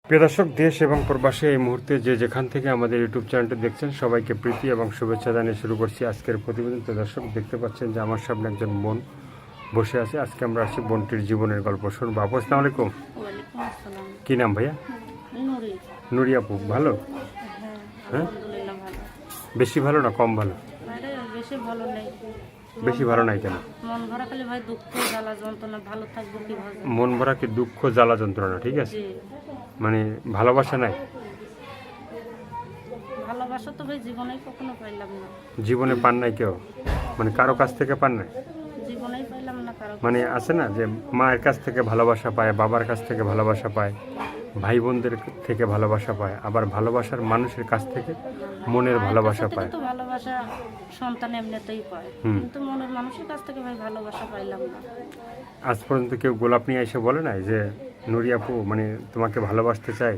প্রিয় দর্শক, দেশ এবং প্রবাসে এই মুহূর্তে যে যেখান থেকে আমাদের ইউটিউব চ্যানেলটি দেখছেন সবাইকে প্রীতি এবং শুভেচ্ছা জানিয়ে শুরু করছি আজকের প্রতিবেদন। তো দর্শক, দেখতে পাচ্ছেন যে আমার সামনে একজন বোন বসে আছে। আজকে আমরা আসছি বোনটির জীবনের গল্প শুনবো। আপু, আসসালামু আলাইকুম। ওয়ালাইকুম আসসালাম। কি নাম ভাইয়া? নুরি। নুরি আপু, ভালো? হ্যাঁ, আলহামদুলিল্লাহ ভালো। বেশি ভালো না কম ভালো? আরে বেশি ভালো নেই। বেশি ভালো নাই কেন? মন ভরা খালি ভাই দুঃখ জ্বালা যন্ত্রণা, ভালো থাকবো কিভাবে? মন ভরা কি দুঃখ জ্বালা যন্ত্রণা, ঠিক আছে? জি, মানে ভালোবাসা নাই? ভালোবাসা তো ভাই জীবনেই কখনো পাইলাম না। জীবনে পান নাই কেউ? মানে কারো কাছ থেকে পান নাই? জীবনেই পাইলাম না কারো। মানে আছে না যে মায়ের কাছ থেকে ভালোবাসা পায়, বাবার কাছ থেকে ভালোবাসা পায়, ভাই বোনদের থেকে ভালোবাসা পায়, আবার ভালোবাসার মানুষের কাছ থেকে মনের ভালোবাসা পায়। তো ভালোবাসা সন্তান এমনিতেই পায়, কিন্তু মনের মানুষের কাছ থেকে ভাই ভালোবাসা পাইলাম না। আজ পর্যন্ত কেউ গোলাপ নিয়ে এসে বলে নাই যে নুরি আপু মানে তোমাকে ভালোবাসতে চাই?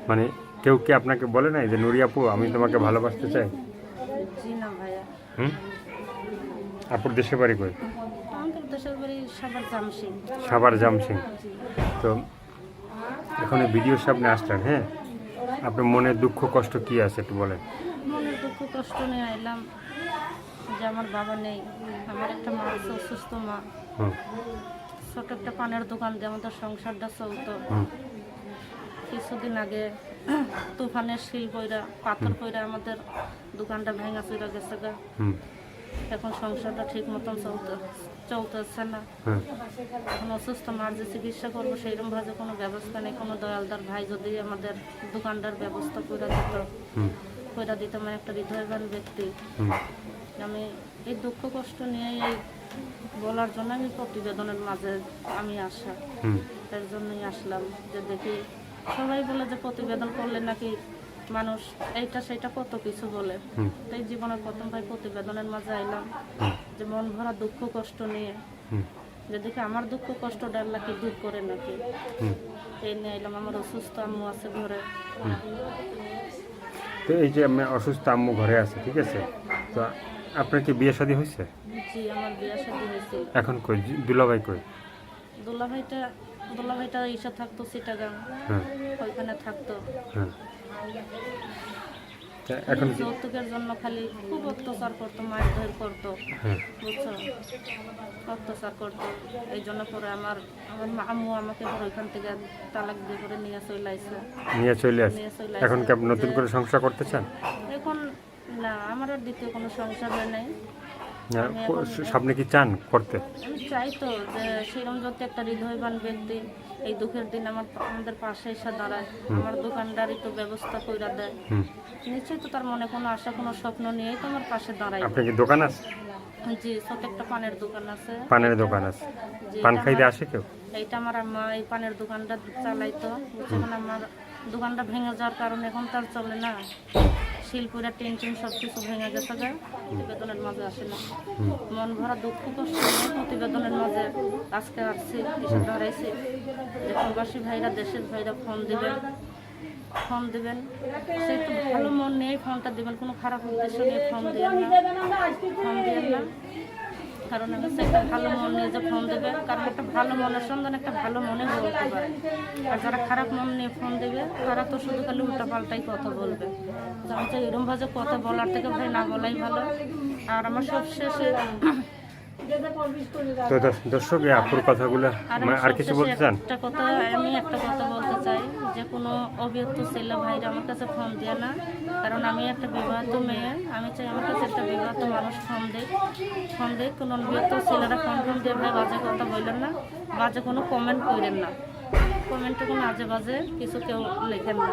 মানে কেউ কি আপনাকে বলে নাই যে নুরি আপু আমি তোমাকে ভালোবাসতে চাই? জি না ভাইয়া। আপুর দেশের বাড়ি কই? আমাদের দেশের বাড়ি সাভার জামসিং। সাভার জামসিং। জি। তো এখন এই ভিডিওর সামনে আসলেন, হ্যাঁ, আপনার মনে দুঃখ কষ্ট কি আছে একটু বলেন। মনের দুঃখ কষ্ট নিয়ে আইলাম যে আমার বাবা নেই, আমার একটা মা আছে, অসুস্থ মা। হুম ছোট একটা পানের দোকান দিয়ে আমাদের সংসারটা চলতো। হুম কিছুদিন আগে তুফানের শিল পইরা পাথর পইরা আমাদের দোকানটা ভেঙা চুরা গেছে গা। হুম এখন সংসারটা ঠিক মতন চলতেছে না। হুম এখন অসুস্থ মার যে চিকিৎসা করবো সেইরকম ভাবে কোনো ব্যবস্থা নেই। কোনো দয়ালদার ভাই যদি আমাদের দোকানটার ব্যবস্থা করে দিত, হুম করে দিত, মানে একটা হৃদয়বান ব্যক্তি। হুম আমি এই দুঃখ কষ্ট নিয়ে এই বলার জন্য আমি প্রতিবেদনের মাঝে আমি আসা, হুম তার জন্যই আসলাম। যে দেখি সবাই বলে যে প্রতিবেদন করলে নাকি মানুষ এইটা সেটা কত কিছু বলে। হুম তাই জীবনের প্রথম ভাই প্রতিবেদনের মাঝে আইলাম যে মন ভরা দুঃখ কষ্ট নিয়ে, হুম যে দেখি আমার দুঃখ কষ্ট ডাল নাকি দূর করে নাকি। হুম এই নিয়ে আইলাম। আমার অসুস্থ আম্মু আছে ঘরে। তো এই যে আমি অসুস্থ আম্মু ঘরে আছে, ঠিক আছে, তো আপনার কি বিয়ে শাদী হয়েছে? জি, আমার বিয়ে শাদী হয়েছিল। এখন কই দুলাভাই কই? দুলাভাইটা ইসে থাকতো চিটাগাং, হ্যাঁ ওইখানে থাকতো। হ্যাঁ। তা এখন কি? যৌতুকের জন্য খালি খুব অত্যাচার করতো, মারধর করতো, হ্যাঁ বুঝছো, অত্যাচার করতো। এই জন্য পরে আমার আম্মু আমাকে পরে ওইখান থেকে তালাক দিয়ে করে নিয়ে চলে আসে। নিয়ে চলে আসে। নিয়ে চলে এখন কি আসে। আপনি নতুন করে সংসার করতে চান? এখন না, আমার আর দ্বিতীয় কোনো সংসার হয় নাই। না, সামনে কি চান করতে? আমি চাই তো যে সেরকম যদি একটা হৃদয়বান ব্যক্তি এই দুঃখের দিন আমাদের পাশে এসে দাঁড়ায়, আমার দোকানদারি তো ব্যবস্থা করে দেয়। হুম নিশ্চয়ই তো তার মনে কোনো আশা কোনো স্বপ্ন নিয়েই তো আমার পাশে দাঁড়ায়। আপনার কি দোকান আছে? জি, ছোট একটা পানের দোকান আছে। পানের দোকান আছে? জি, পান খাইতে আসে কেউ? এইটা আমার আম্মা এই পানের দোকানটা চালাইতো। যখন আমার দোকানটা ভেঙে যাওয়ার কারণে এখন তার চলে না, শিলপুরা টিন সব কিছু ভেঙে গেছে গা, প্রতিবেদনের মাঝে আসে না। মন ভরা দুঃখ কষ্ট নিয়ে প্রতিবেদনের মাঝে আজকে আসছি, এসে দাঁড়াইছি। যে প্রবাসী ভাইরা, দেশের ভাইরা ফোন দিবেন, সে একটু ভালো মন নিয়ে ফোনটা দিবেন, কোনো খারাপ উদ্দেশ্য নিয়ে ফোন দিবেন না। কারণ আমি একটা ভালো মন নিয়ে যে ফোন দেবে, কারণ একটা ভালো মনের সন্ধান একটা ভালো মনে বলতে পারে। আর যারা খারাপ মন নিয়ে ফোন দেবে তারা তো শুধু খালি উল্টা পাল্টাই কথা বলবে। আমি তো এরকম ভাবে কথা বলার থেকে ভাই না বলাই ভালো। আর আমার সবশেষে তো দর্শক, এই আপুর কথাগুলো আর কিছু বলতে চান? আমি একটা কথা বলতে চাই যে কোনো অবিবাহিত ছেলে ভাইরা আমার কাছে ফোন দিয়ে না, কারণ আমি একটা বিবাহিত মেয়ে। আমি চাই আমার কাছে একটা বিবাহিত মানুষ ফোন দেয়। কোনো অবিবাহিত ছেলেরা ফোন দিয়ে ভাই বাজে কথা বললেন না, বাজে কোনো কমেন্ট করেন না, কমেন্টে কোনো আজে বাজে কিছু কেউ লেখেন না।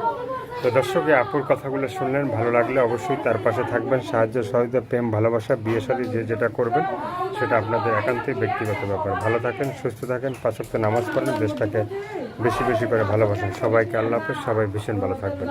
তো দর্শক, এই আপুর কথাগুলো শুনলেন, ভালো লাগলে অবশ্যই তার পাশে থাকবেন। সাহায্য সহযোগিতা, প্রেম, ভালোবাসা, বিয়ে শাদী যে যেটা করবেন সেটা আপনাদের একান্তই ব্যক্তিগত ব্যাপার। ভালো থাকেন, সুস্থ থাকেন, 5 ওয়াক্ত নামাজ পড়েন, দেশটাকে বেশি বেশি করে ভালোবাসেন। সবাইকে আল্লাহ হাফেজ, সবাই ভীষণ ভালো থাকবেন।